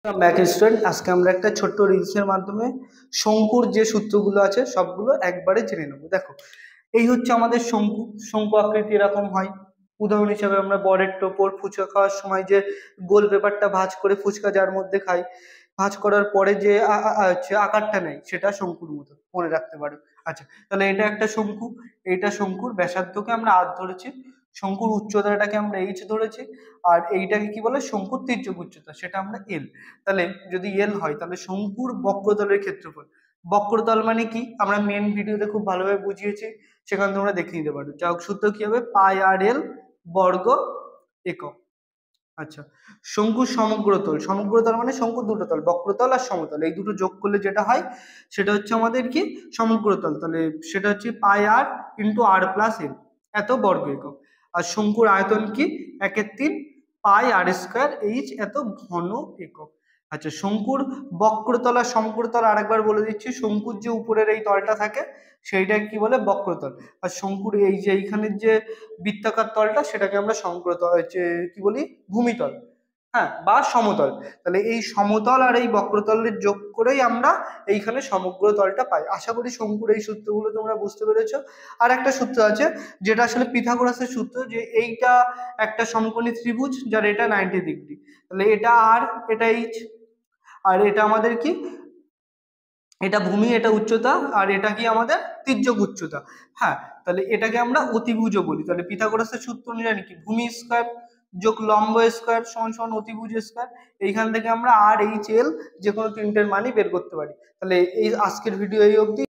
Back student, আজকে আমরা একটা ছোট্ট রিলসের মাধ্যমে শঙ্কুর যে সূত্রগুলো আছে সবগুলো একবারে জেনে নেবো। দেখো, এই হচ্ছে আমাদের শঙ্কু। শঙ্কু আকৃতি এরকম হয়। উদাহরণ হিসাবে আমরা বরের টোপর ফুচকা খাওয়ার সময় যে গোল পেপারটা ভাঁজ করে ফুচকা যার মধ্যে খাই, ভাঁজ করার পরে যে হচ্ছে আকারটা নেই সেটা শঙ্কুর মতো মনে রাখতে পারো। আচ্ছা, তাহলে এটা একটা শঙ্কু। এইটা শঙ্কুর ব্যাসার্ধকে আমরা আর ধরেছি, শঙ্কুর উচ্চতাটাকে আমরা এইচ ধরেছি, আর এইটাকে কি বলে শঙ্কুর তির্যক উচ্চতা, সেটা আমরা এল। তাহলে যদি এল হয় তাহলে শঙ্কুর বক্রতলের ক্ষেত্রফল। বক্রতল মানে কি আমরা মেন ভিডিওতে খুব ভালোভাবে বুঝিয়েছি, সেখানে তোমরা দেখে নিতে পারো। যা হোক, সূত্র কি হবে, পাই আর এল বর্গ একক। আচ্ছা, শঙ্কুর সমগ্রতল। সমগ্রতল মানে শঙ্কুর দুটো তল, বক্রতল আর সমতল, এই দুটো যোগ করলে যেটা হয় সেটা হচ্ছে আমাদের কি সমগ্রতল। তাহলে সেটা হচ্ছে পাই আর ইন্টু আর প্লাস এল, এত বর্গ একক। আর শঙ্কুর আয়তন কি, 1/3 পাই আর স্কোয়ার এইচ, এত ঘন একক। আচ্ছা, শঙ্কুর বক্রতল আর সমগ্রতল আরেকবার বলে দিচ্ছি। শঙ্কুর যে উপরের এই তলটা থাকে সেইটাকে কি বলে, বক্রতল। আর শঙ্কুর এই যে এইখানের যে বৃত্তাকার তলটা সেটাকে আমরা সমগ্রতল হচ্ছে কি বলি, ভূমিতল, হ্যাঁ, বা সমতল। তাহলে এই সমতল আর এই বক্রতলের যোগ করেই আমরা এইখানে সমগ্র তলটা পাই। আশা করি শঙ্কুর এই সূত্রগুলো তোমরা বুঝতে পেরেছো। আর একটা সূত্র আছে যেটা আসলে পিথাগোরাসের সূত্র, যে এইটা একটা সমকোণী ত্রিভুজ যার এটা 90 ডিগ্রি। তাহলে এটা আর, এটা এইচ, আর এটা আমাদের কি, এটা ভূমি, এটা উচ্চতা, আর এটা কি আমাদের তির্যক উচ্চতা। হ্যাঁ, তাহলে এটাকে আমরা অতিভুজও বলি। তাহলে পিথাগোরাসের সূত্র অনুযায়ী কি, ভূমি স্কয়ার যোগ লম্ব স্কয়ার সমান সমান অতিভুজ স্কয়ার। এইখান থেকে আমরা আর এইচ এল যে কোনো তিনটের মানই বের করতে পারি। তাহলে এই আজকের ভিডিও এই অবধি।